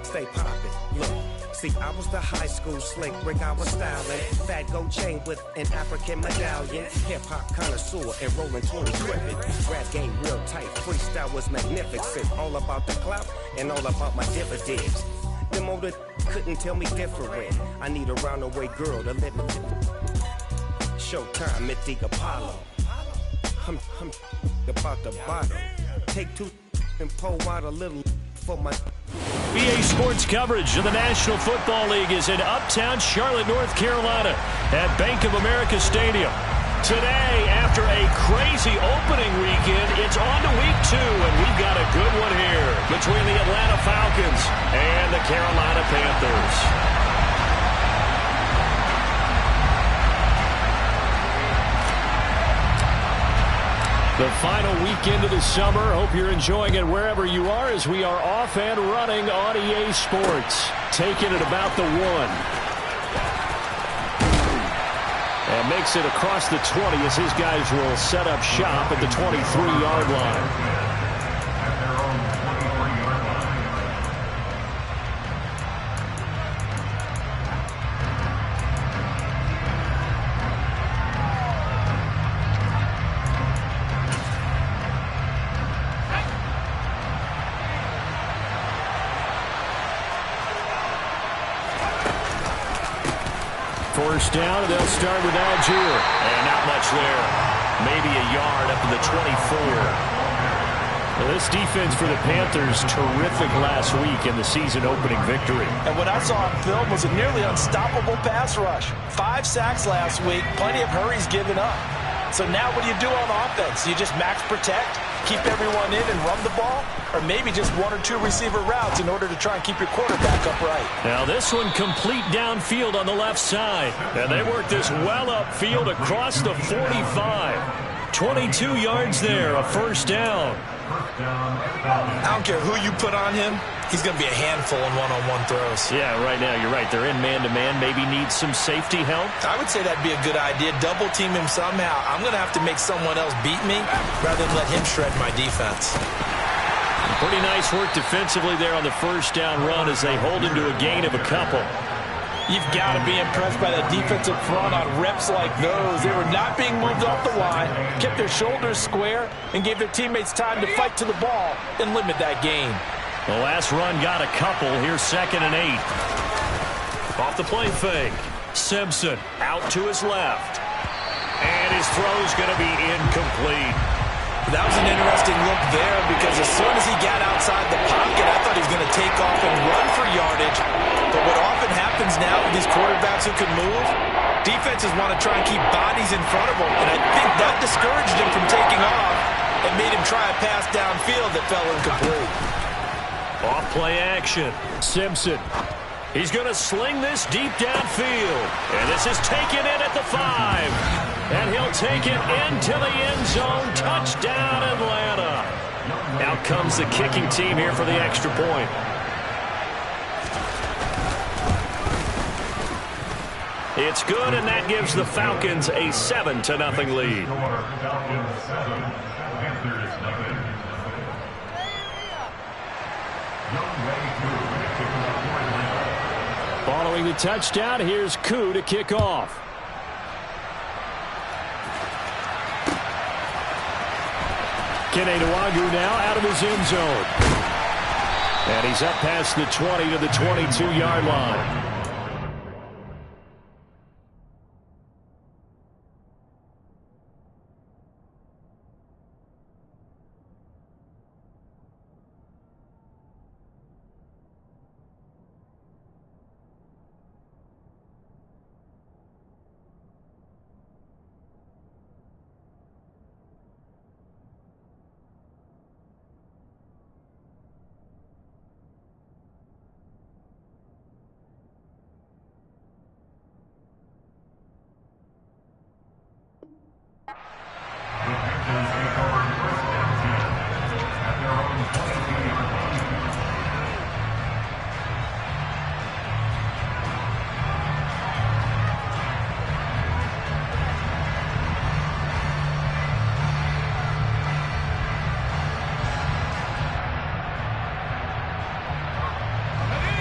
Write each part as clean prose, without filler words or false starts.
stay poppin'. Look, see, I was the high school slick Rick, I was styling. Fat gold chain with an African medallion. Hip-hop connoisseur and rolling 20 crippin'. Rap game real tight, freestyle was magnificent. All about the clout and all about my dividends. Them older couldn't tell me different. I need a roundaway girl to let me Showtime at the Apollo. I'm about the bottom. Take two and pull out a little for my... EA Sports coverage of the National Football League is in uptown Charlotte, North Carolina at Bank of America Stadium. Today, after a crazy opening weekend, it's on to week 2, and we've got a good one here between the Atlanta Falcons and the Carolina Panthers. The final weekend of the summer. Hope you're enjoying it wherever you are as we are off and running on EA Sports. Taking it about the 1. And makes it across the 20 as his guys will set up shop at the 23-yard line. First down, and they'll start with Algier. And not much there. Maybe a yard up to the 24. Well, this defense for the Panthers, terrific last week in the season-opening victory. And what I saw on film was a nearly unstoppable pass rush. 5 sacks last week, plenty of hurries given up. So now what do you do on offense? You just max protect, keep everyone in and run the ball? Or maybe just 1 or 2 receiver routes in order to try and keep your quarterback upright. Now this one complete downfield on the left side. And they work this well upfield across the 45. 22 yards there, a first down. I don't care who you put on him. He's going to be a handful in one-on-one throws. Yeah, right now, you're right. They're in man-to-man. Maybe needs some safety help. I would say that'd be a good idea. Double team him somehow. I'm going to have to make someone else beat me rather than let him shred my defense. Pretty nice work defensively there on the first down run as they hold him to a gain of a couple. You've got to be impressed by that defensive front on reps like those. They were not being moved off the line, kept their shoulders square, and gave their teammates time to fight to the ball and limit that gain. The last run got a couple. Here's 2nd and 8. Off the play fake. Simpson out to his left. And his throw's going to be incomplete. That was an interesting look there because as soon as he got outside the pocket, I thought he was going to take off and run for yardage. But what often happens now with these quarterbacks who can move, defenses want to try and keep bodies in front of them. And I think that discouraged him from taking off and made him try a pass downfield that fell incomplete. Off play action. Simpson. He's going to sling this deep downfield. And this is taken in at the 5. And he'll take it into the end zone. Touchdown, Atlanta. Out comes the kicking team here for the extra point. It's good, and that gives the Falcons a 7-0 lead. Following the touchdown, here's Koo to kick off. Kene Nwangwu now out of his end zone. And he's up past the 20 to the 22-yard line.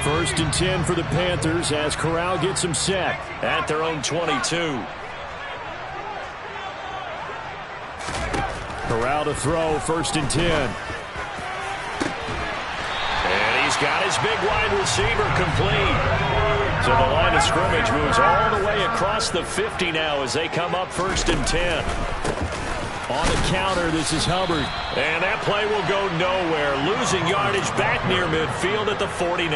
First and 10 for the Panthers as Corral gets them set at their own 22. Corral to throw, first and 10. And he's got his big wide receiver complete. So the line of scrimmage moves all the way across the 50 now as they come up first and 10. On the counter, this is Hubbard. And that play will go nowhere. Losing yardage back near midfield at the 49.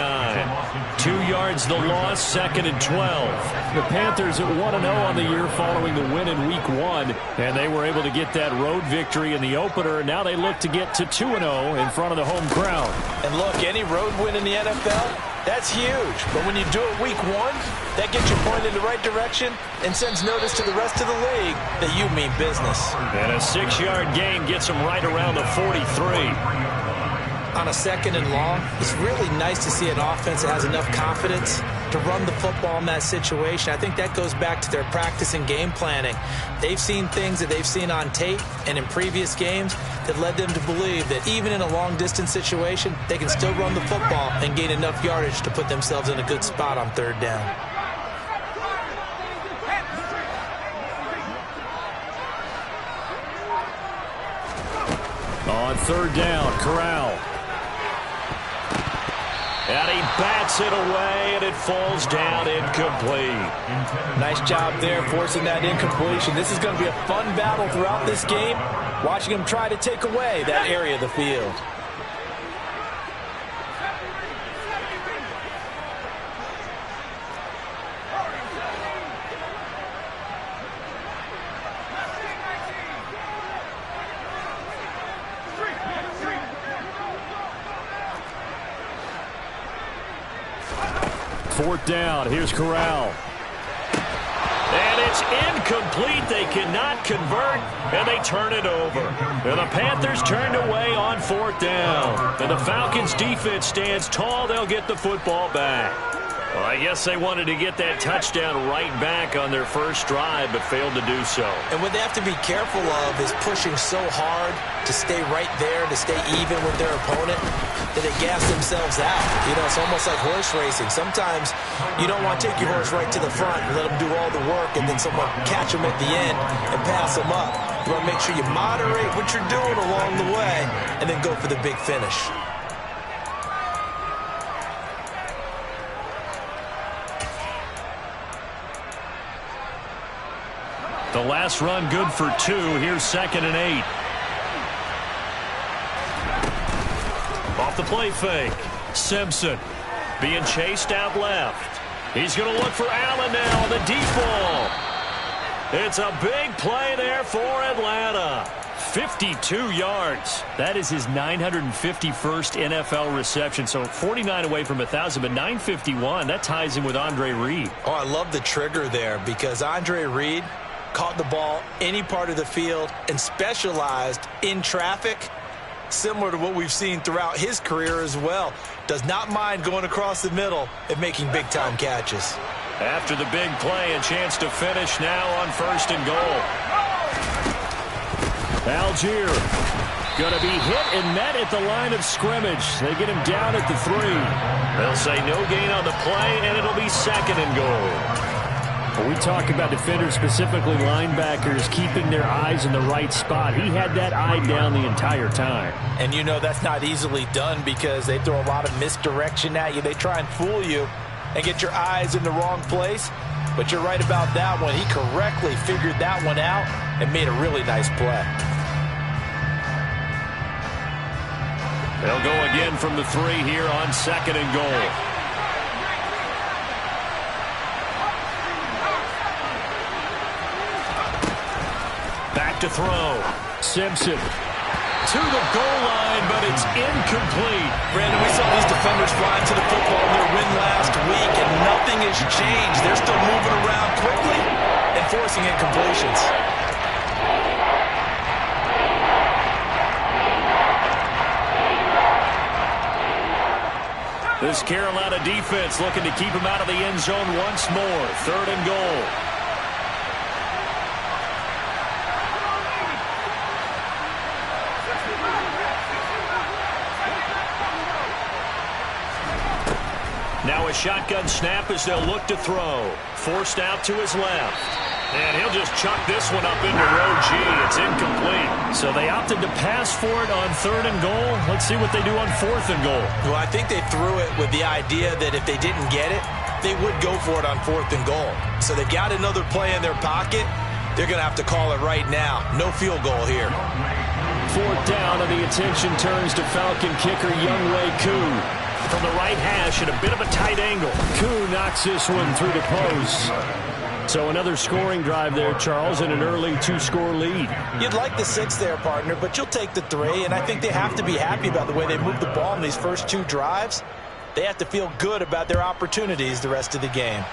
2 yards the loss, second and 12. The Panthers at 1-0 on the year following the win in Week 1. And they were able to get that road victory in the opener. Now they look to get to 2-0 in front of the home crowd. And look, any road win in the NFL, that's huge. But when you do it Week 1, that gets you pointed in the right direction and sends notice to the rest of the league that you mean business. And a 6-yard gain gets them right around the 43. On a second and long, it's really nice to see an offense that has enough confidence to run the football in that situation. I think that goes back to their practice and game planning. They've seen things that they've seen on tape and in previous games that led them to believe that even in a long-distance situation, they can still run the football and gain enough yardage to put themselves in a good spot on third down. On third down, Corral. And he bats it away, and it falls down incomplete. Nice job there forcing that incompletion. This is going to be a fun battle throughout this game, watching him try to take away that area of the field. Fourth down, here's Corral. And it's incomplete. They cannot convert, and they turn it over. And the Panthers turned away on fourth down. And the Falcons' defense stands tall. They'll get the football back. Well, I guess they wanted to get that touchdown right back on their first drive, but failed to do so. And what they have to be careful of is pushing so hard to stay right there, to stay even with their opponent, that they gas themselves out. You know, it's almost like horse racing. Sometimes you don't want to take your horse right to the front and let them do all the work and then someone catch them at the end and pass them up. You want to make sure you moderate what you're doing along the way and then go for the big finish. The last run good for 2. Here's second and 8. Off the play fake. Simpson being chased out left. He's going to look for Allen now on the deep ball. It's a big play there for Atlanta. 52 yards. That is his 951st NFL reception. So 49 away from 1,000, but 951. That ties him with Andre Reed. Oh, I love the trigger there because Andre Reed caught the ball any part of the field and specialized in traffic, similar to what we've seen throughout his career as well. Does not mind going across the middle and making big-time catches. After the big play, a chance to finish now on first and goal. Algier going to be hit and met at the line of scrimmage. They get him down at the 3. They'll say no gain on the play, and it'll be second and goal. When we talk about defenders, specifically linebackers, keeping their eyes in the right spot, he had that eye down the entire time. And you know that's not easily done because they throw a lot of misdirection at you. They try and fool you and get your eyes in the wrong place. But you're right about that one. He correctly figured that one out and made a really nice play. They'll go again from the 3 here on second and goal. To throw. Simpson to the goal line, but it's incomplete. Brandon, we saw these defenders flying to the football in their win last week, and nothing has changed. They're still moving around quickly and forcing incompletions. This Carolina defense looking to keep him out of the end zone once more. Third and goal. Now a shotgun snap as they'll look to throw. Forced out to his left. And he'll just chuck this one up into row G. It's incomplete. So they opted to pass for it on 3rd and goal. Let's see what they do on 4th and goal. Well, I think they threw it with the idea that if they didn't get it, they would go for it on 4th and goal. So they've got another play in their pocket. They're going to have to call it right now. No field goal here. 4th down, and the attention turns to Falcon kicker Younghoe Koo. From the right hash at a bit of a tight angle. Koo knocks this one through the post. So another scoring drive there, Charles, and an early 2-score lead. You'd like the 6 there, partner, but you'll take the 3, and I think they have to be happy about the way they moved the ball in these first 2 drives. They have to feel good about their opportunities the rest of the game.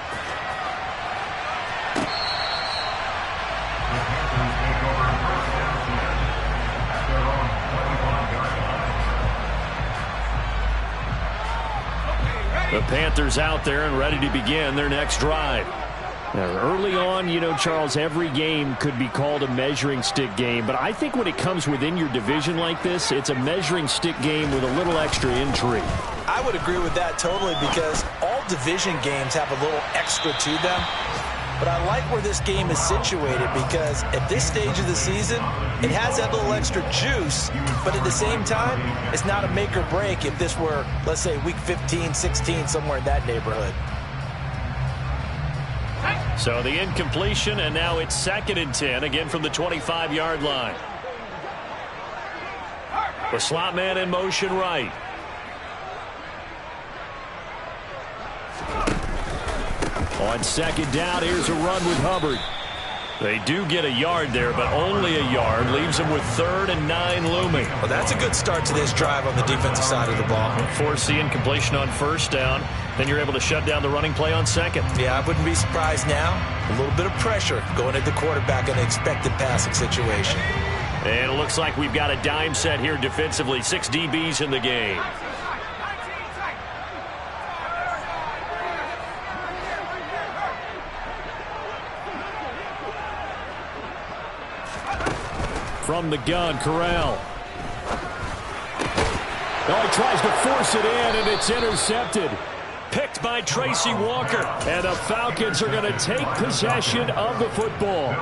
The Panthers out there and ready to begin their next drive. Now, early on, you know, Charles, every game could be called a measuring stick game. But I think when it comes within your division like this, it's a measuring stick game with a little extra intrigue. I would agree with that totally because all division games have a little extra to them. But I like where this game is situated because at this stage of the season, it has that little extra juice, but at the same time, it's not a make or break if this were, let's say, week 15, 16, somewhere in that neighborhood. So the incompletion, and now it's 2nd and 10, again from the 25-yard line. The slot man in motion right. On 2nd down, here's a run with Hubbard. They do get a yard there, but only a yard. Leaves them with 3rd and 9 looming. Well, that's a good start to this drive on the defensive side of the ball. Force the incompletion on 1st down. Then you're able to shut down the running play on 2nd. Yeah, I wouldn't be surprised now. A little bit of pressure going at the quarterback in an expected passing situation. And it looks like we've got a dime set here defensively. 6 DBs in the game. From the gun, Corral. Oh, he tries to force it in, and it's intercepted. Picked by Tracy Walker. And the Falcons are going to take possession of the football.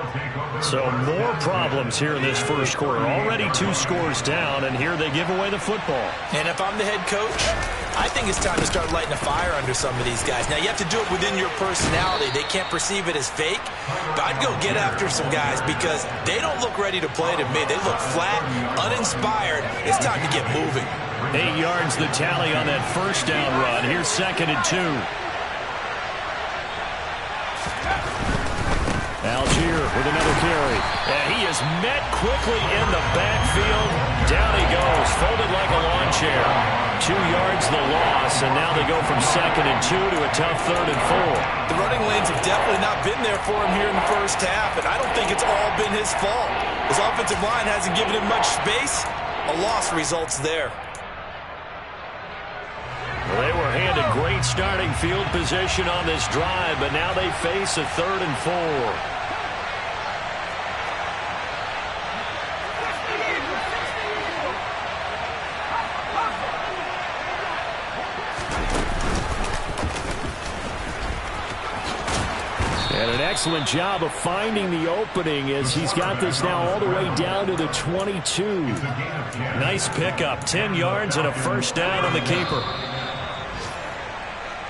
So more problems here in this first quarter. Already 2 scores down, and here they give away the football. And if I'm the head coach, I think it's time to start lighting a fire under some of these guys. Now, you have to do it within your personality. They can't perceive it as fake. But I'd go get after some guys because they don't look ready to play to me. They look flat, uninspired. It's time to get moving. 8 yards the tally on that 1st down run. Here's 2nd and 2. Algier with another carry. And he is met quickly in the backfield. Down he goes, folded like a lawn chair. 2 yards the loss, and now they go from 2nd and 2 to a tough 3rd and 4. The running lanes have definitely not been there for him here in the first half, and I don't think it's all been his fault. His offensive line hasn't given him much space. A loss results there. Well, they were handed great starting field position on this drive, but now they face a 3rd and 4. And an excellent job of finding the opening as he's got this now all the way down to the 22. Nice pickup, 10 yards and a 1st down on the keeper.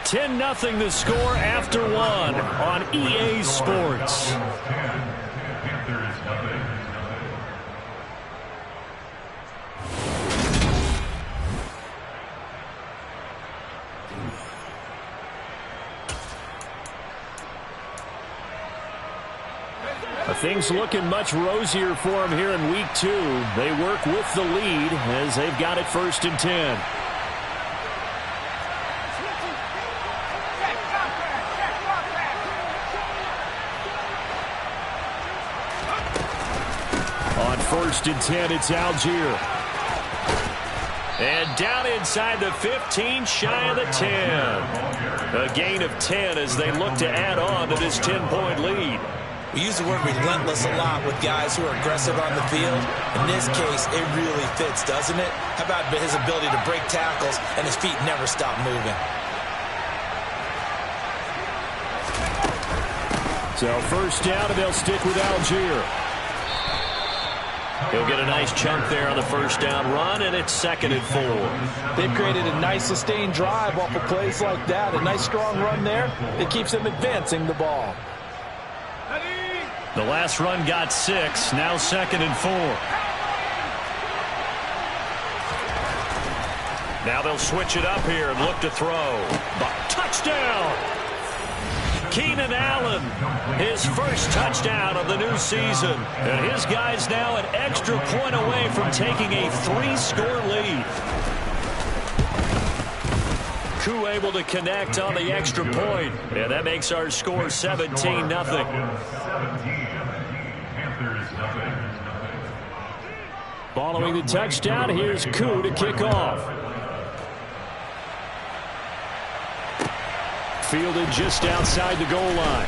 10-0 the score after 1 on EA Sports. Things looking much rosier for him here in week 2. They work with the lead as they've got it 1st and 10. On 1st and 10, it's Algier. And down inside the 15, shy of the 10. A gain of 10 as they look to add on to this 10-point lead. We use the word relentless a lot with guys who are aggressive on the field. In this case, it really fits, doesn't it? How about his ability to break tackles and his feet never stop moving? So first down, and they'll stick with Algier. He'll get a nice chunk there on the first down run, and it's 2nd and 4. They've created a nice sustained drive off of plays like that. A nice strong run there. It keeps them advancing the ball. The last run got 6. Now 2nd and 4. Now they'll switch it up here and look to throw. Touchdown! Keenan Allen, his first touchdown of the new season. And his guys now an extra point away from taking a 3-score lead. Koo able to connect on the extra point. And that makes our score 17-0. Following the touchdown, here's Koo to kick off. Fielded just outside the goal line.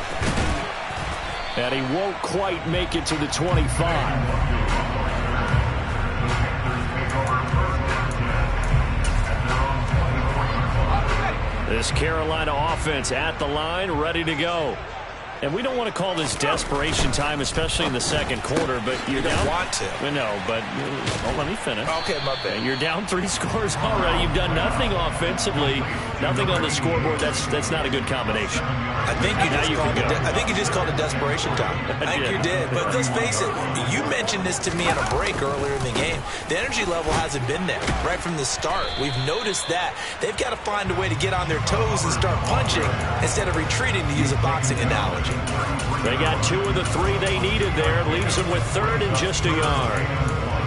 And he won't quite make it to the 25. This Carolina offense at the line, ready to go. And we don't want to call this desperation time, especially in the second quarter, but you're down. Want to. No, but let me finish. Okay, my bad. You're down 3 scores already. You've done nothing offensively, nothing on the scoreboard. That's not a good combination. I think you just called it desperation time. I think you did. But let's face it, you mentioned this to me on a break earlier in the game. The energy level hasn't been there right from the start. We've noticed that. They've got to find a way to get on their toes and start punching instead of retreating, to use a boxing analogy. They got 2 of the 3 they needed there. Leaves them with 3rd and just a yard.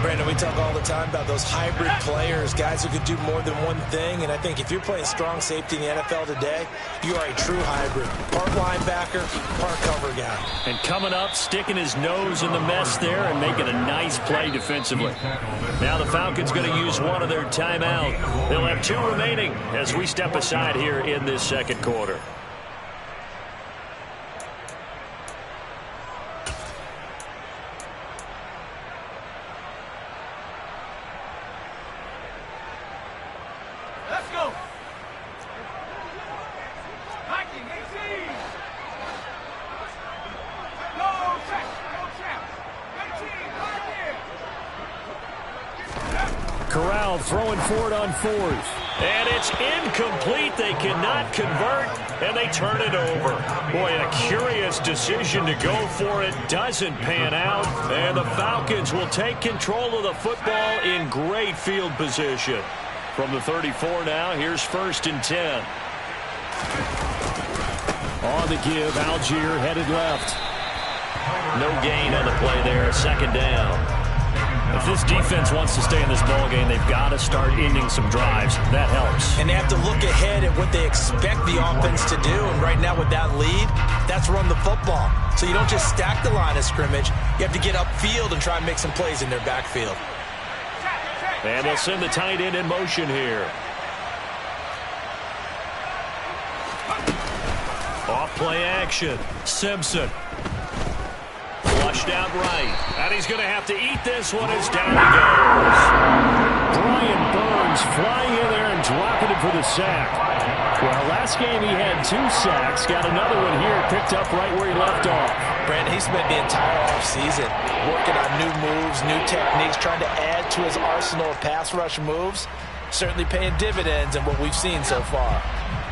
Brandon, we talk all the time about those hybrid players, guys who could do more than one thing. And I think if you're playing strong safety in the NFL today, you are a true hybrid. Part linebacker, part cover guy. And coming up, sticking his nose in the mess there and making a nice play defensively. Now the Falcons going to use one of their timeout. They'll have 2 remaining as we step aside here in this second quarter. Corral throwing for it on 4th. And it's incomplete. They cannot convert, and they turn it over. Boy, a curious decision to go for it. Doesn't pan out, and the Falcons will take control of the football in great field position. From the 34 now, here's 1st and 10. On the give, Algier headed left. No gain on the play there, 2nd down. If this defense wants to stay in this ballgame, they've got to start ending some drives. That helps. And they have to look ahead at what they expect the offense to do. And right now with that lead, that's run the football. So you don't just stack the line of scrimmage. You have to get upfield and try and make some plays in their backfield. And they'll send the tight end in motion here. Off play action. Simpson. Flushed out right. And he's going to have to eat this one as down he goes. Brian Burns flying in there and dropping it for the sack. Well, last game he had 2 sacks. Got another one here picked up right where he left off. Brandon, he spent the entire offseason working on new moves, new techniques, trying to add to his arsenal of pass rush moves. Certainly paying dividends in what we've seen so far.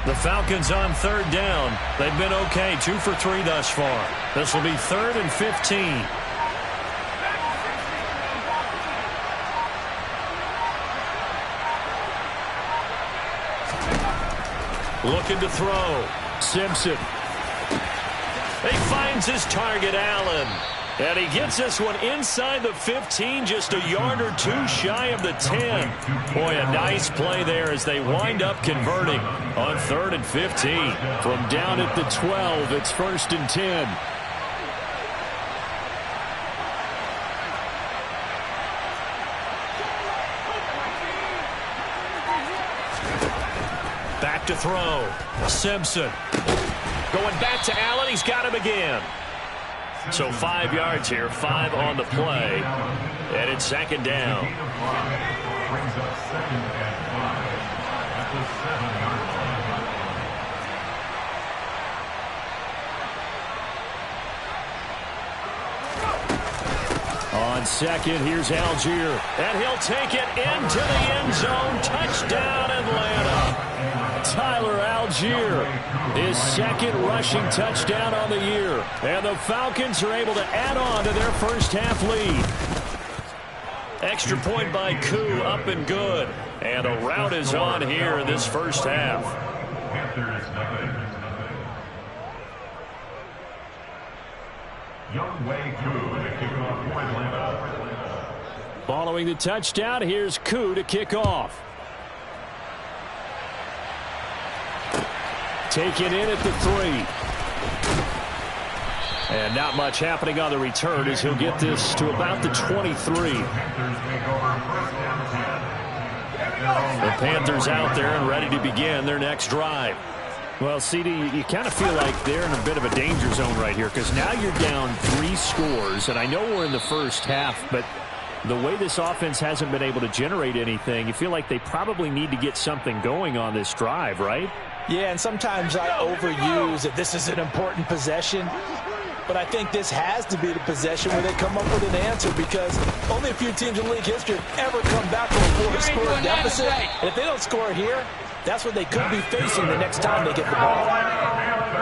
The Falcons on 3rd down. They've been okay, 2 for 3 thus far. This will be 3rd and 15. Looking to throw. Simpson. He finds his target, Allen. And he gets this one inside the 15, just a yard or 2 shy of the 10. Boy, a nice play there as they wind up converting on 3rd and 15. From down at the 12, it's 1st and 10. Back to throw. Simpson. Going back to Allen. He's got him again. So 5 yards here, 5 on the play. And it's 2nd down. Brings up 2nd and 5 at the 7-yard line. On second, here's Algier. And he'll take it into the end zone. Touchdown, Atlanta. Tyler Algier, his second rushing touchdown on the year. And the Falcons are able to add on to their first half lead. Extra point by Koo, up and good. And a rout is on here in this first half. Following the touchdown, here's Koo to kick off. Taken in at the 3. And not much happening on the return as he'll get this to about the 23. The Panthers out there and ready to begin their next drive. Well, CD, you kind of feel like they're in a bit of a danger zone right here because now you're down 3 scores, and I know we're in the first half, but the way this offense hasn't been able to generate anything, you feel like they probably need to get something going on this drive, right? Yeah, and sometimes I overuse that this is an important possession, but I think this has to be the possession where they come up with an answer because only a few teams in league history have ever come back from a 4-score deficit, and if they don't score here, that's what they could be facing the next time they get the ball.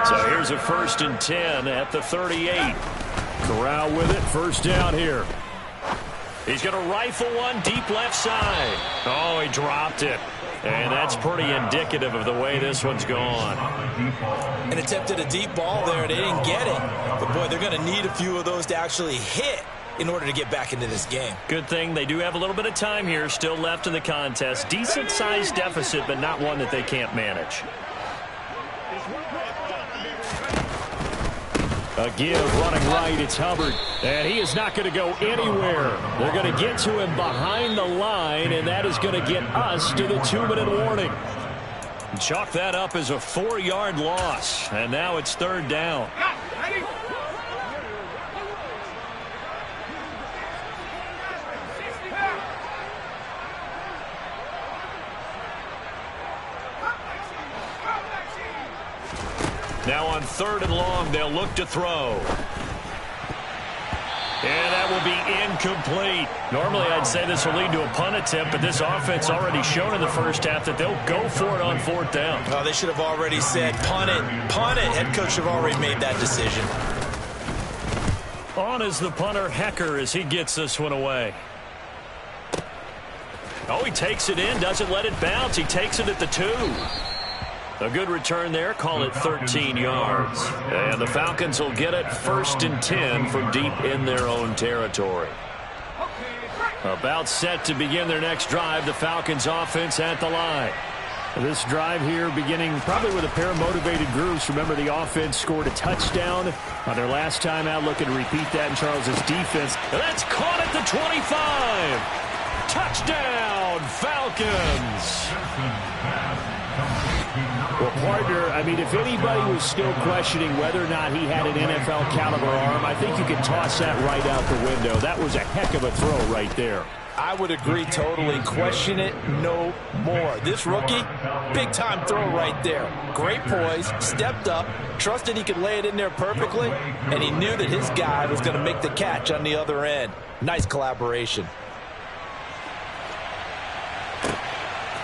So here's a 1st and 10 at the 38. Corral with it, first down here. He's going to rifle one deep left side. Oh, he dropped it. And that's pretty indicative of the way this one's gone. And attempted a deep ball there. They didn't get it. But, boy, they're going to need a few of those to actually hit in order to get back into this game. Good thing they do have a little bit of time here still left in the contest. Decent-sized deficit, but not one that they can't manage. A give running right, it's Hubbard. And he is not going to go anywhere. They're going to get to him behind the line, and that is going to get us to the 2-minute warning. Chalk that up as a 4-yard loss, and now it's 3rd down. Now on 3rd and long, they'll look to throw. And that will be incomplete. Normally, I'd say this will lead to a punt attempt, but this offense already shown in the first half that they'll go for it on 4th down. Oh, they should have already said, punt it, punt it. Head coach should have already made that decision. On is the punter, Hecker, as he gets this one away. Oh, he takes it in, doesn't let it bounce. He takes it at the 2. A good return there, call it 13 yards. And the Falcons will get it 1st and 10 from deep in their own territory. About set to begin their next drive, the Falcons offense at the line. This drive here beginning probably with a pair of motivated groups. Remember, the offense scored a touchdown on their last time out, looking to repeat that in Charles's defense. That's caught at the 25. Touchdown, Falcons. Well, partner, I mean, if anybody was still questioning whether or not he had an NFL caliber arm, I think you can toss that right out the window. That was a heck of a throw right there. I would agree totally. Question it no more. This rookie, big-time throw right there. Great poise, stepped up, trusted he could lay it in there perfectly, and he knew that his guy was going to make the catch on the other end. Nice collaboration.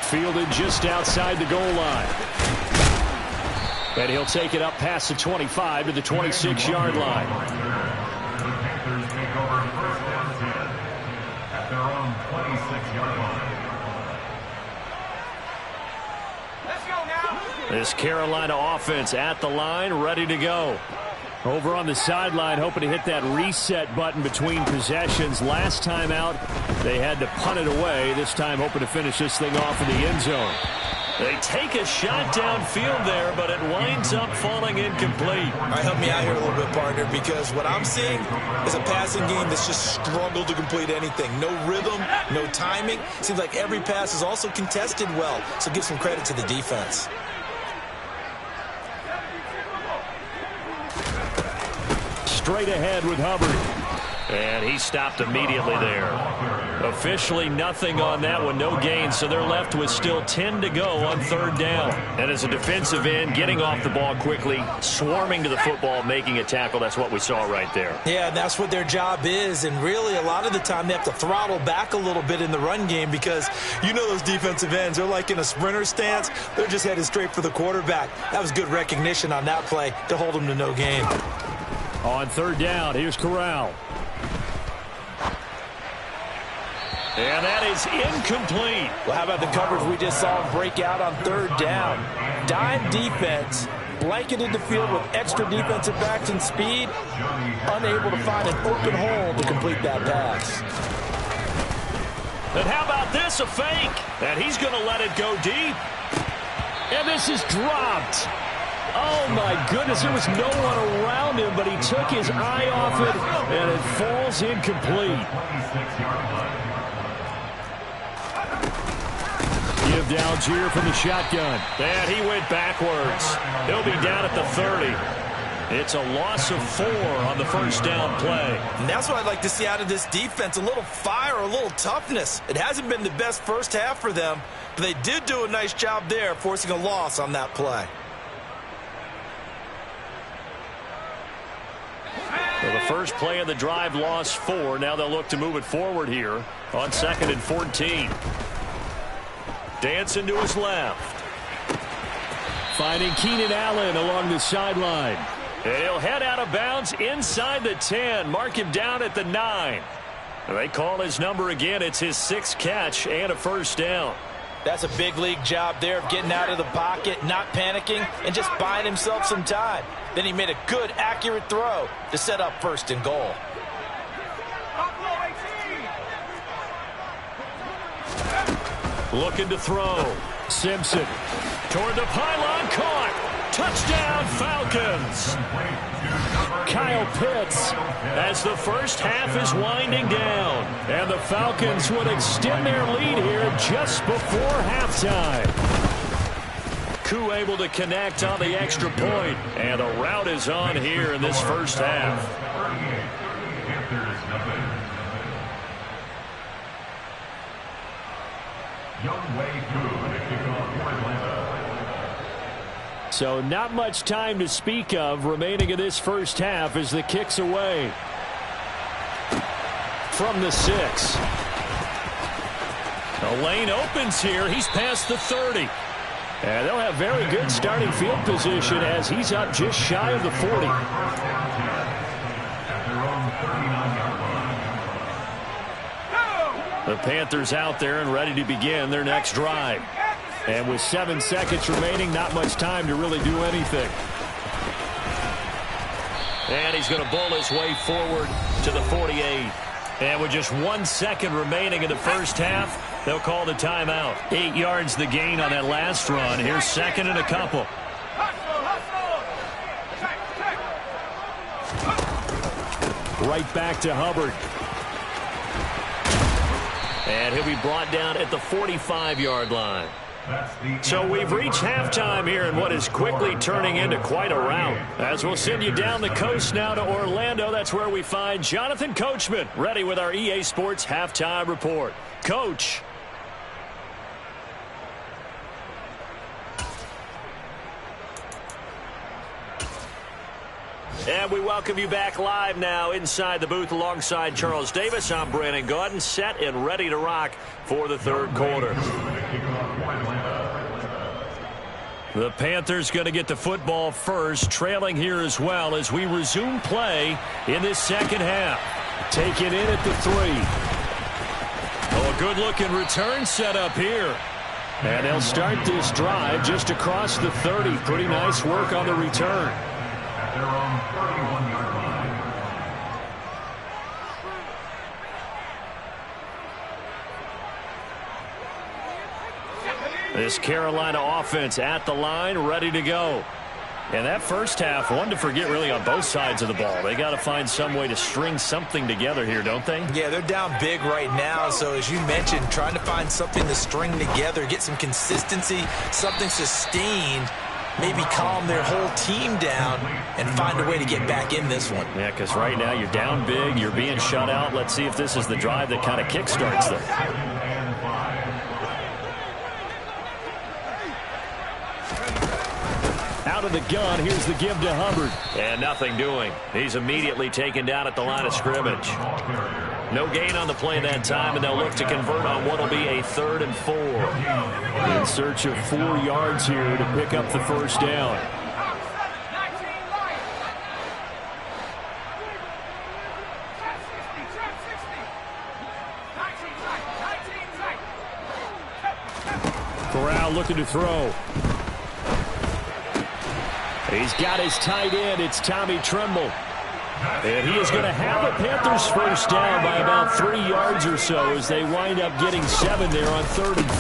Fielded just outside the goal line. And he'll take it up past the 25 to the 26-yard line. This Carolina offense at the line, ready to go. Over on the sideline, hoping to hit that reset button between possessions. Last time out, they had to punt it away. This time, hoping to finish this thing off in the end zone. They take a shot downfield there, but it winds up falling incomplete. All right, help me out here a little bit, partner, because what I'm seeing is a passing game that's just struggled to complete anything. No rhythm, no timing. Seems like every pass is also contested well, so give some credit to the defense. Straight ahead with Hubbard. And he stopped immediately there. Officially nothing on that one, no gain, so they're left with still 10 to go on third down. And as a defensive end, getting off the ball quickly, swarming to the football, making a tackle, that's what we saw right there. Yeah, and that's what their job is, and really a lot of the time they have to throttle back a little bit in the run game because you know those defensive ends, they're like in a sprinter stance, they're just headed straight for the quarterback. That was good recognition on that play to hold them to no gain. On third down, here's Corral. And that is incomplete. Well, how about the coverage we just saw him break out on third down? Dime defense, blanketed the field with extra defensive backs and speed, unable to find an open hole to complete that pass. And how about this, a fake? And he's going to let it go deep. And this is dropped. Oh, my goodness, there was no one around him, but he took his eye off it, and it falls incomplete. Give to Algier from the shotgun. And he went backwards. He'll be down at the 30. It's a loss of 4 on the first down play. And that's what I'd like to see out of this defense, a little fire, a little toughness. It hasn't been the best first half for them, but they did do a nice job there, forcing a loss on that play. Well, the first play of the drive lost 4. Now they'll look to move it forward here on 2nd and 14. Dancing to his left. Finding Keenan Allen along the sideline. And he'll head out of bounds inside the 10. Mark him down at the 9. And they call his number again. It's his 6th catch and a first down. That's a big league job there of getting out of the pocket, not panicking, and just buying himself some time. Then he made a good, accurate throw to set up 1st and goal. Looking to throw. Simpson toward the pylon, caught. Touchdown, Falcons. Kyle Pitts as the first half is winding down. And the Falcons would extend their lead here just before halftime. Koo able to connect on the extra point. And a rout is on here in this first half. So not much time to speak of remaining in this first half as the kick's away. From the 6. The lane opens here. He's past the 30. And they'll have very good starting field position as he's up just shy of the 40. The Panthers out there and ready to begin their next drive. And with 7 seconds remaining, not much time to really do anything. And he's going to bowl his way forward to the 48. And with just 1 second remaining in the first half, they'll call the timeout. 8 yards the gain on that last run. Here's 2nd and a couple. Right back to Hubbard. And he'll be brought down at the 45-yard line. So we've reached halftime here in what is quickly turning into quite a rout. As we'll send you down the coast now to Orlando, that's where we find Jonathan Coachman ready with our EA Sports Halftime Report. Coach. And we welcome you back live now inside the booth alongside Charles Davis. I'm Brandon Gaudin, set and ready to rock for the third quarter. The Panthers going to get the football first, trailing here as well as we resume play in this second half. Taken in at the 3. Oh, a good-looking return set up here. And they'll start this drive just across the 30. Pretty nice work on the return. Their own 31-yard line. This Carolina offense at the line, ready to go. And that first half, one to forget really on both sides of the ball. They got to find some way to string something together here, don't they? Yeah, they're down big right now. So as you mentioned, trying to find something to string together, get some consistency, something sustained. maybe calm their whole team down and find a way to get back in this one. Yeah, because right now you're down big, you're being shut out. Let's see if this is the drive that kind of kickstarts them. Out of the gun, here's the give to Hubbard. And nothing doing. He's immediately taken down at the line of scrimmage. No gain on the play that time, and they'll look to convert on what will be a 3rd and 4. In search of 4 yards here to pick up the first down. Corral looking to throw. He's got his tight end. It's Tommy Tremble. And he is going to have the Panthers first down by about 3 yards or so as they wind up getting 7 there on 3rd and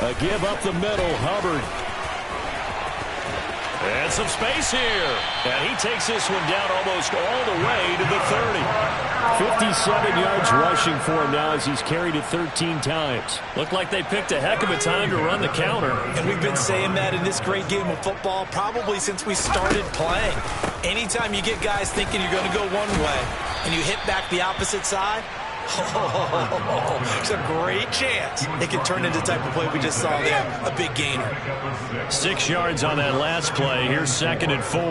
4. A give up the middle, Hubbard. And some space here. And he takes this one down almost all the way to the 30. 57 yards rushing for him now as he's carried it 13 times. Looked like they picked a heck of a time to run the counter. And we've been saying that in this great game of football probably since we started playing. Anytime you get guys thinking you're going to go one way and you hit back the opposite side, there's a great chance it can turn into the type of play we just saw there, a big gainer. 6 yards on that last play. Here's 2nd and 4.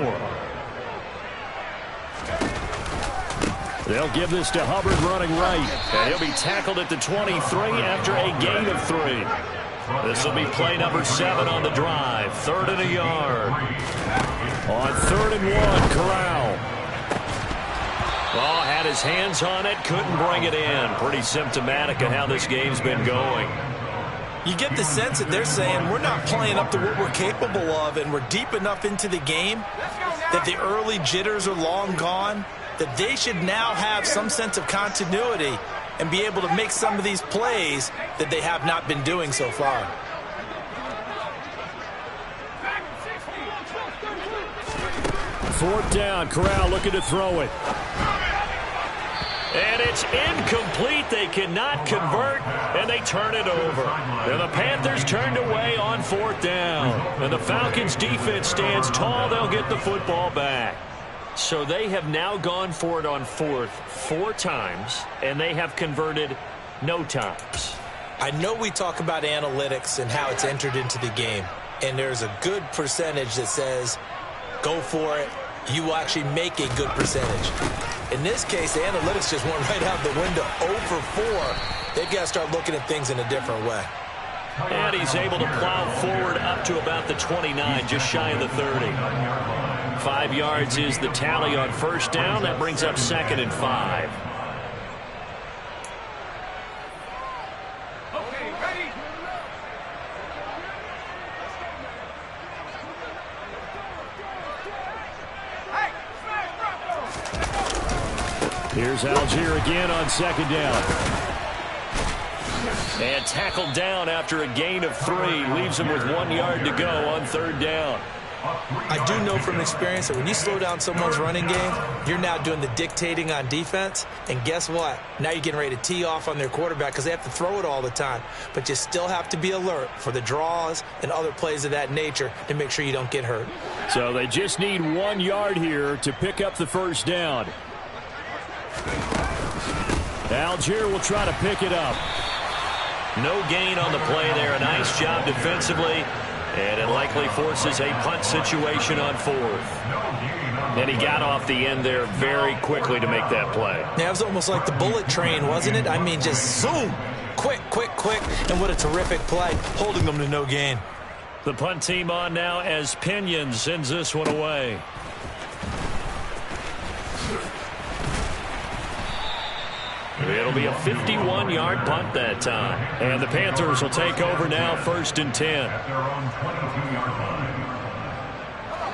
They'll give this to Hubbard running right. And he'll be tackled at the 23 after a gain of 3. This will be play number 7 on the drive. 3rd and a yard. On 3rd and 1, Corral. Oh, had his hands on it, couldn't bring it in. Pretty symptomatic of how this game's been going. You get the sense that they're saying we're not playing up to what we're capable of, and we're deep enough into the game that the early jitters are long gone, that they should now have some sense of continuity and be able to make some of these plays that they have not been doing so far. Fourth down, Corral looking to throw it. And it's incomplete. They cannot convert, and they turn it over. And the Panthers turned away on 4th down. And the Falcons' defense stands tall. They'll get the football back. So they have now gone for it on 4th 4 times, and they have converted no times. I know we talk about analytics and how it's entered into the game, and there's a good percentage that says go for it. You will actually make a good percentage. In this case, the analytics just went right out the window. 0 for 4. They've got to start looking at things in a different way. And he's able to plow forward up to about the 29, just shy of the 30. 5 yards is the tally on first down. That brings up 2nd and 5. Here's Algier again on 2nd down. And tackled down after a gain of 3. Leaves him with 1 yard to go on 3rd down. I do know from experience that when you slow down someone's running game, you're now doing the dictating on defense. And guess what? Now you're getting ready to tee off on their quarterback because they have to throw it all the time. But you still have to be alert for the draws and other plays of that nature to make sure you don't get hurt. So they just need 1 yard here to pick up the first down. Algier will try to pick it up. No gain on the play there. A nice job defensively. And it likely forces a punt situation on 4th. And he got off the end there very quickly to make that play. Yeah, it was almost like the bullet train, wasn't it? I mean, just zoom. Quick, quick, quick. And what a terrific play, holding them to no gain. The punt team on now as Pinion sends this one away. It'll be a 51-yard punt that time. And the Panthers will take over now, 1st and 10.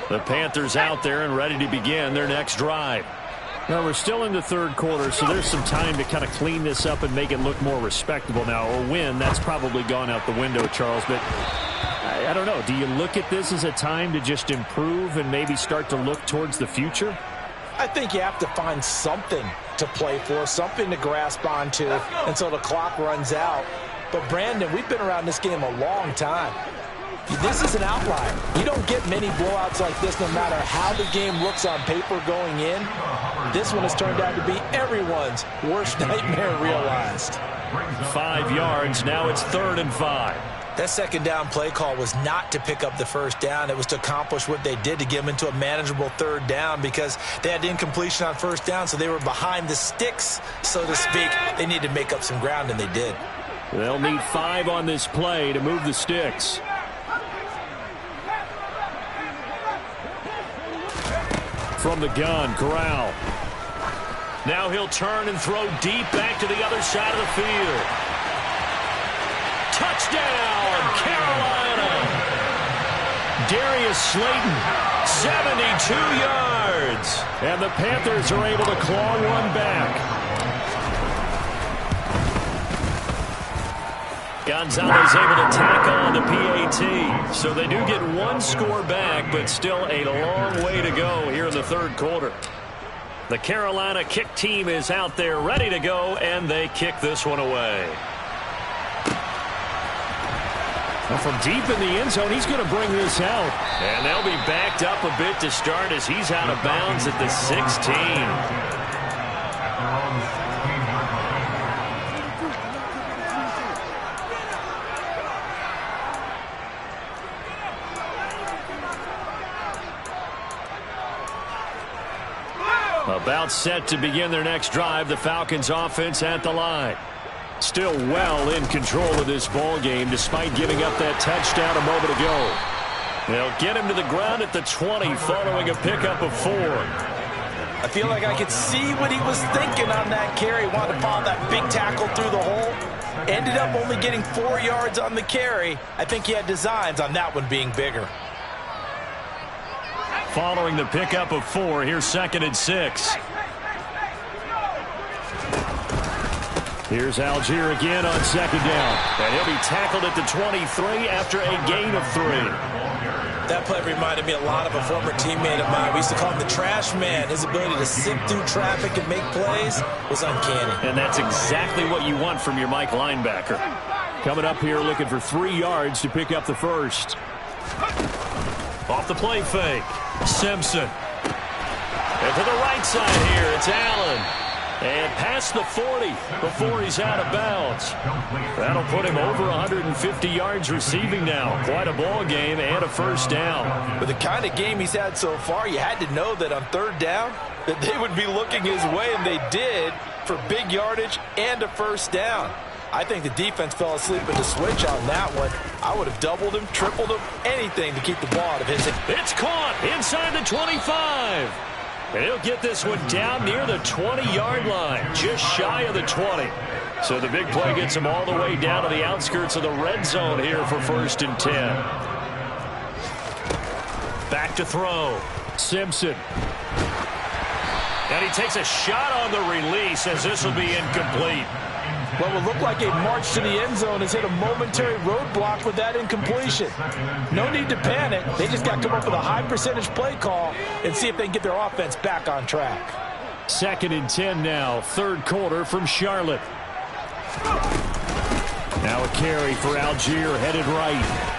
The Panthers out there and ready to begin their next drive. Now, we're still in the 3rd quarter, so there's some time to kind of clean this up and make it look more respectable now. Or win, that's probably gone out the window, Charles. But I don't know. Do you look at this as a time to just improve and maybe start to look towards the future? I think you have to find something to play for, something to grasp onto until the clock runs out. But, Brandon, we've been around this game a long time. This is an outlier. You don't get many blowouts like this no matter how the game looks on paper going in. This one has turned out to be everyone's worst nightmare realized. 5 yards. Now it's 3rd and 5. That second down play call was not to pick up the first down. It was to accomplish what they did, to get them into a manageable 3rd down, because they had incompletion on first down, so they were behind the sticks, so to speak. They needed to make up some ground, and they did. They'll need 5 on this play to move the sticks. From the gun, Corral. Now he'll turn and throw deep back to the other side of the field. Touchdown, Carolina! Darius Slayton, 72 yards. And the Panthers are able to claw one back. Gonzalez able to tack on the PAT. So they do get one score back, but still a long way to go here in the 3rd quarter. The Carolina kick team is out there ready to go, and they kick this one away. Well, from deep in the end zone, he's going to bring this out. And they'll be backed up a bit to start as he's out of bounds at the 16. About set to begin their next drive, the Falcons offense at the line. Still well in control of this ball game despite giving up that touchdown a moment ago. They'll get him to the ground at the 20 following a pickup of 4. I feel like I could see what he was thinking on that carry. Wanted to follow that big tackle through the hole. Ended up only getting 4 yards on the carry. I think he had designs on that one being bigger. Following the pickup of 4, here's 2nd and 6. Here's Algier again on 2nd down. And he'll be tackled at the 23 after a gain of 3. That play reminded me a lot of a former teammate of mine. We used to call him the trash man. His ability to sift through traffic and make plays was uncanny. And that's exactly what you want from your Mike linebacker. Coming up here looking for 3 yards to pick up the first. Off the play fake. Simpson. And to the right side here, it's Allen. And past the 40 before he's out of bounds. That'll put him over 150 yards receiving now. Quite a ball game and a first down. With the kind of game he's had so far, you had to know that on 3rd down that they would be looking his way, and they did, for big yardage and a first down. I think the defense fell asleep at the switch on that one. I would have doubled him, tripled him, anything to keep the ball out of his hand. It's caught inside the 25. And he'll get this one down near the 20-yard line, just shy of the 20. So the big play gets him all the way down to the outskirts of the red zone here for 1st and 10. Back to throw. Simpson. And he takes a shot on the release as this will be incomplete. What would look like a march to the end zone has hit a momentary roadblock with that incompletion. No need to panic. They just got to come up with a high percentage play call and see if they can get their offense back on track. 2nd and 10 now, 3rd quarter from Charlotte. Now a carry for Algier, headed right.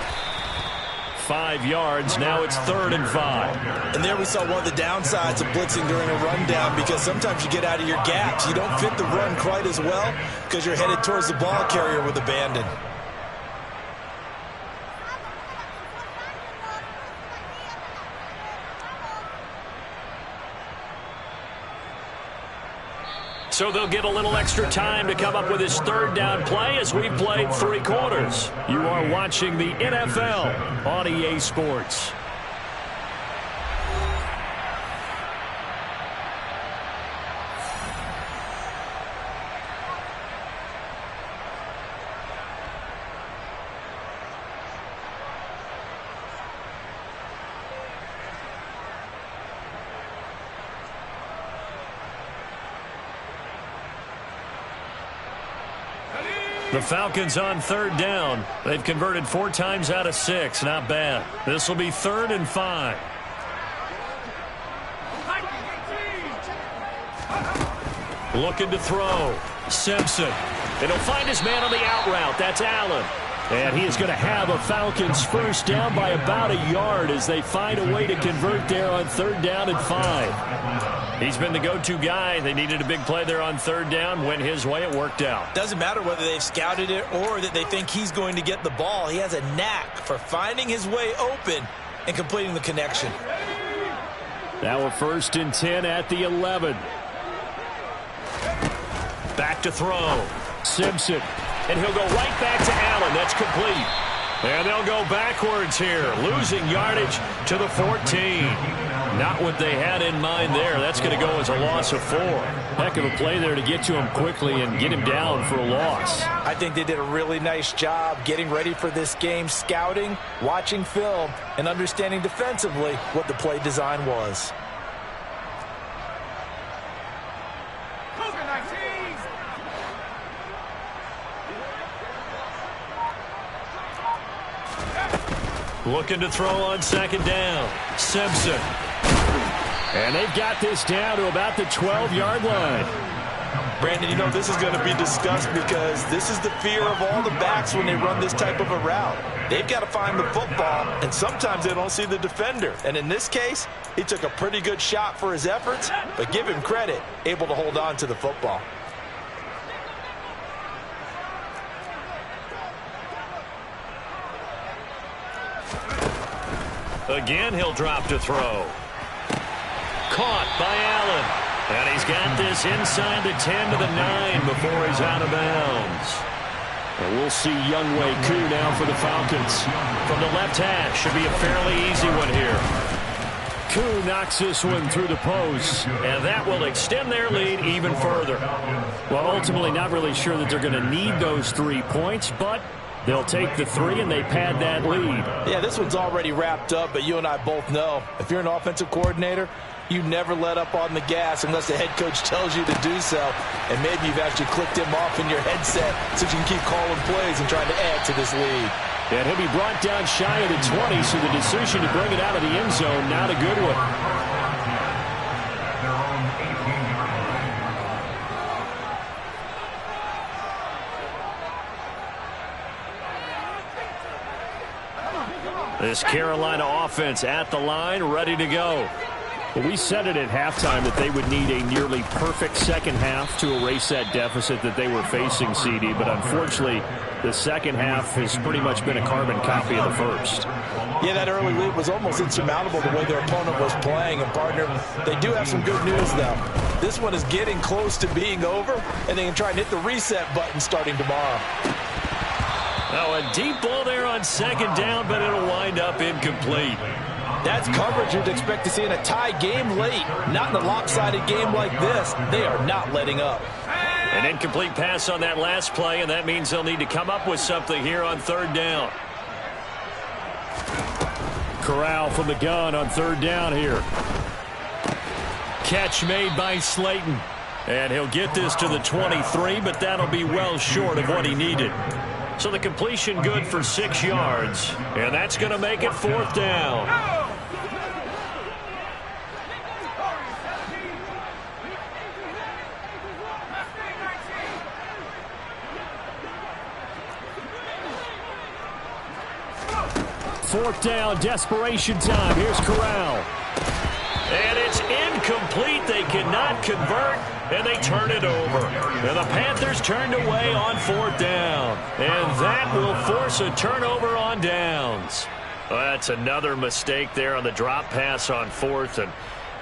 5 yards, now it's 3rd and 5. And there we saw one of the downsides of blitzing during a rundown, because sometimes you get out of your gaps. You don't fit the run quite as well because you're headed towards the ball carrier with abandon. So they'll get a little extra time to come up with his 3rd down play as we've played 3 quarters. You are watching the NFL on EA Sports. The Falcons on 3rd down. They've converted 4 times out of 6. Not bad. This will be 3rd and 5. Looking to throw. Simpson. And he'll find his man on the out route. That's Allen. And he is going to have a Falcons first down by about a yard as they find a way to convert there on 3rd down and 5. He's been the go-to guy. They needed a big play there on 3rd down. Went his way. It worked out. Doesn't matter whether they've scouted it or that they think he's going to get the ball. He has a knack for finding his way open and completing the connection. Now a 1st and 10 at the 11. Back to throw. Simpson. And he'll go right back to Allen. That's complete. And they'll go backwards here, losing yardage to the 14. Not what they had in mind there. That's going to go as a loss of 4. Heck of a play there to get to him quickly and get him down for a loss. I think they did a really nice job getting ready for this game, scouting, watching film, and understanding defensively what the play design was. Looking to throw on 2nd down. Simpson. And they've got this down to about the 12-yard line. Brandon, you know this is going to be discussed because this is the fear of all the backs when they run this type of a route. They've got to find the football, and sometimes they don't see the defender. And in this case, he took a pretty good shot for his efforts, but give him credit, able to hold on to the football. Again, he'll drop to throw. Caught by Allen. And he's got this inside the 10 to the 9 before he's out of bounds. And we'll see Younghoe Koo now for the Falcons. From the left hash, should be a fairly easy one here. Koo knocks this one through the post, and that will extend their lead even further. Well, ultimately, not really sure that they're going to need those 3 points, but they'll take the 3 and they pad that lead. Yeah, this one's already wrapped up, but you and I both know if you're an offensive coordinator, you never let up on the gas unless the head coach tells you to do so. And maybe you've actually clicked him off in your headset so you can keep calling plays and trying to add to this lead. And he'll be brought down shy of the 20, so the decision to bring it out of the end zone, not a good one. This Carolina offense at the line, ready to go. Well, we said it at halftime that they would need a nearly perfect second half to erase that deficit that they were facing, CD. But unfortunately, the second half has pretty much been a carbon copy of the first. Yeah, that early lead was almost insurmountable the way their opponent was playing. And, partner, they do have some good news, though. This one is getting close to being over, and they can try and hit the reset button starting tomorrow. Oh, a deep ball there on 2nd down, but it'll wind up incomplete. That's coverage you'd expect to see in a tie game late. Not in a lopsided game like this. They are not letting up. An incomplete pass on that last play, and that means they'll need to come up with something here on 3rd down. Corral from the gun on 3rd down here. Catch made by Slayton. And he'll get this to the 23, but that'll be well short of what he needed. So the completion good for 6 yards, and that's going to make it 4th down. Fourth down, desperation time. Here's Corral. And it's incomplete. They cannot convert, and they turn it over. And the Panthers turned away on 4th down. And that will force a turnover on downs. Well, that's another mistake there on the drop pass on 4th, and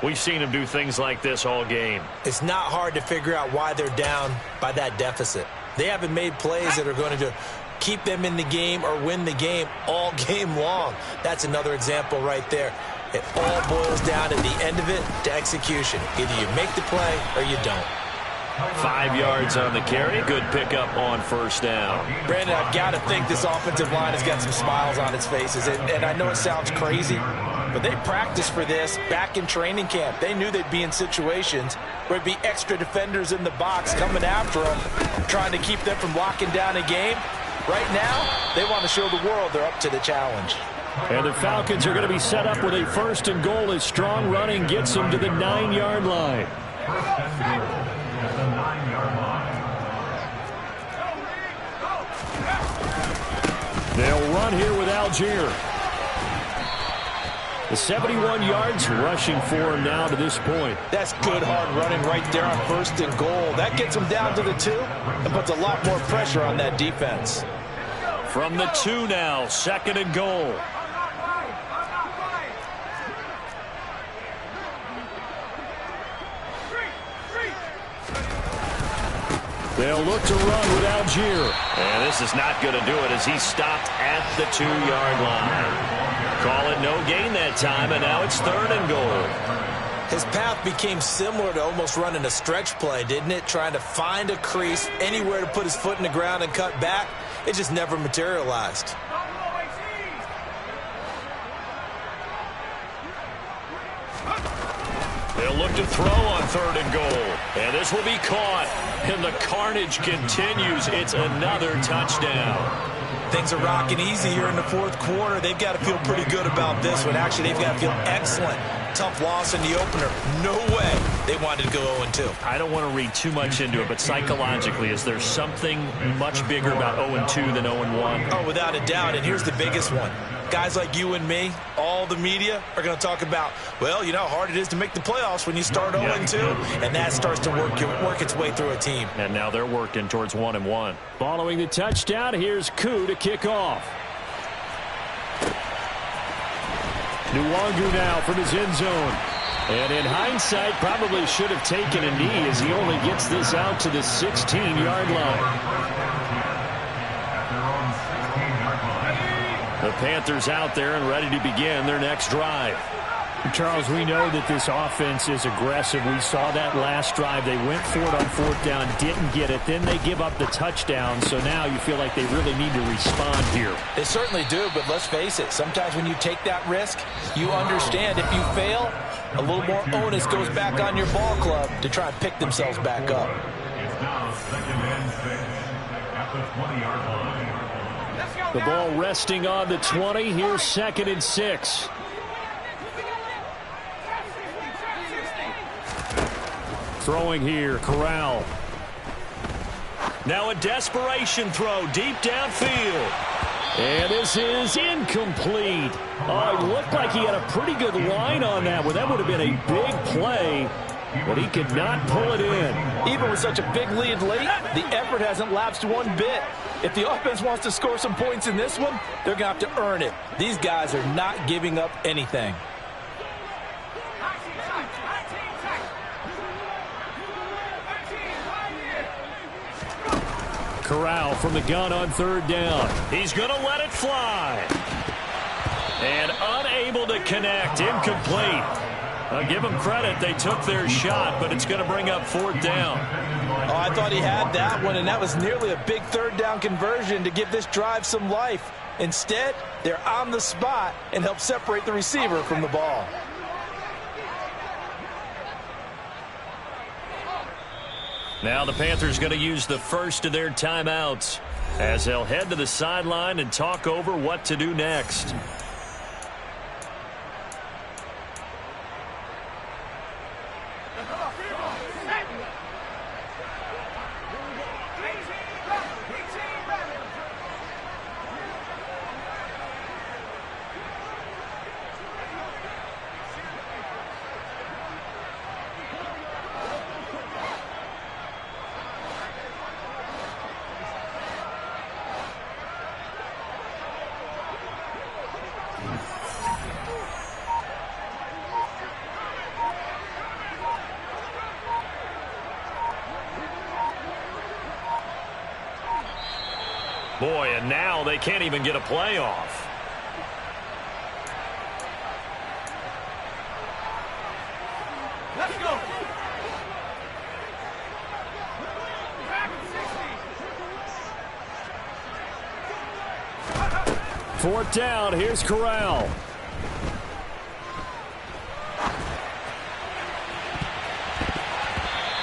we've seen them do things like this all game. It's not hard to figure out why they're down by that deficit. They haven't made plays that are going to keep them in the game or win the game all game long. That's another example right there. It all boils down at the end of it to execution. Either you make the play or you don't. 5 yards on the carry. Good pickup on 1st down. Brandon, I've got to think this offensive line has got some smiles on its faces. And I know it sounds crazy, but they practiced for this back in training camp. They knew they'd be in situations where there'd be extra defenders in the box coming after them, trying to keep them from locking down a game. Right now, they want to show the world they're up to the challenge. And the Falcons are going to be set up with a 1st and goal as strong running gets them to the 9-yard line. They'll run here with Algier. The 71 yards rushing for him now to this point. That's good hard running right there on 1st and goal. That gets him down to the 2 and puts a lot more pressure on that defense. From the 2 now, 2nd and goal. They'll look to run with Algier. And this is not going to do it as he's stopped at the 2-yard line. Call it no gain that time, and now it's 3rd and goal. His path became similar to almost running a stretch play, didn't it? Trying to find a crease, anywhere to put his foot in the ground and cut back. It just never materialized. They'll look to throw on 3rd and goal. And this will be caught. And the carnage continues. It's another touchdown. Things are rocking easy here in the 4th quarter. They've got to feel pretty good about this one. Actually, they've got to feel excellent. Tough loss in the opener. No way they wanted to go 0-2. I don't want to read too much into it, but psychologically, is there something much bigger about 0-2 than 0-1? Oh, without a doubt. And here's the biggest one. Guys like you and me, all the media, are going to talk about, well, you know how hard it is to make the playoffs when you start 0-2, and that starts to work its way through a team. And now they're working towards 1-1. Following the touchdown, here's Koo to kick off. Nwangu now from his end zone. And in hindsight, probably should have taken a knee as he only gets this out to the 16-yard line. The Panthers out there and ready to begin their next drive. Charles, we know that this offense is aggressive. We saw that last drive. They went for it on 4th down, didn't get it. Then they give up the touchdown. So now you feel like they really need to respond here. They certainly do, but let's face it. Sometimes when you take that risk, you understand if you fail, a little more onus goes back on your ball club to try and pick themselves back up. It's now 2nd and 6 at the 20-yard line. The ball resting on the 20. Here's 2nd and 6. Throwing here, Corral. Now a desperation throw deep downfield. And this is incomplete. Oh, it looked like he had a pretty good line on that one. That would have been a big play, but he could not pull it in. Even with such a big lead late, the effort hasn't lapsed one bit. If the offense wants to score some points in this one, they're going to have to earn it. These guys are not giving up anything. Corral from the gun on 3rd down. He's going to let it fly. And unable to connect. Incomplete. I'll give them credit. They took their shot, but it's going to bring up 4th down. Oh, I thought he had that one, and that was nearly a big 3rd down conversion to give this drive some life. Instead, they're on the spot and help separate the receiver from the ball. Now the Panthers going to use the first of their timeouts as they'll head to the sideline and talk over what to do next. Boy, and now they can't even get a playoff. Let's go. 4th down, here's Corral.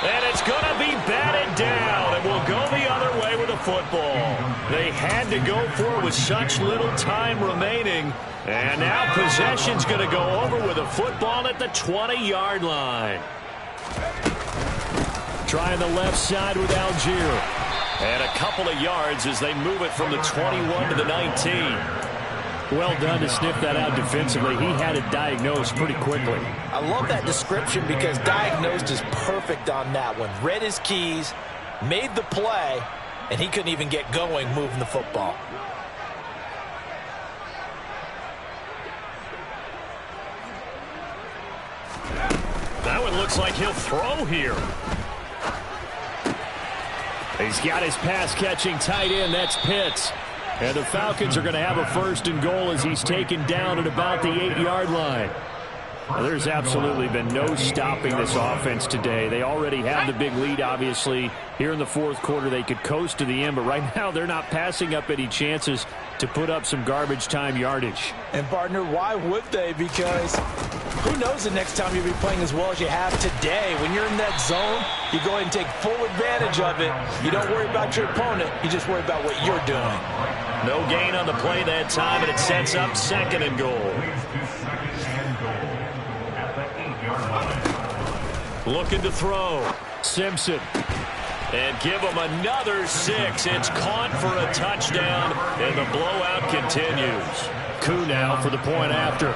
And it's going to be batted down. It will go the other way with the football. They had to go for it with such little time remaining. And now possession's going to go over with a football at the 20-yard line. Trying the left side with Algier. And a couple of yards as they move it from the 21 to the 19. Well done to sniff that out defensively. He had it diagnosed pretty quickly. I love that description because diagnosed is perfect on that one. Read his keys, made the play, and he couldn't even get going moving the football. That one looks like he'll throw here. He's got his pass-catching tight end. That's Pitts. And the Falcons are going to have a 1st and goal as he's taken down at about the 8-yard line. Well, there's absolutely been no stopping this offense today. They already have the big lead, obviously. Here in the 4th quarter, they could coast to the end, but right now they're not passing up any chances to put up some garbage time yardage. And, partner, why would they? Because who knows the next time you'll be playing as well as you have today. When you're in that zone, you go ahead and take full advantage of it. You don't worry about your opponent. You just worry about what you're doing. No gain on the play that time, and it sets up 2nd and goal. Looking to throw. Simpson. And give him another 6. It's caught for a touchdown, and the blowout continues. Koo now for the point after.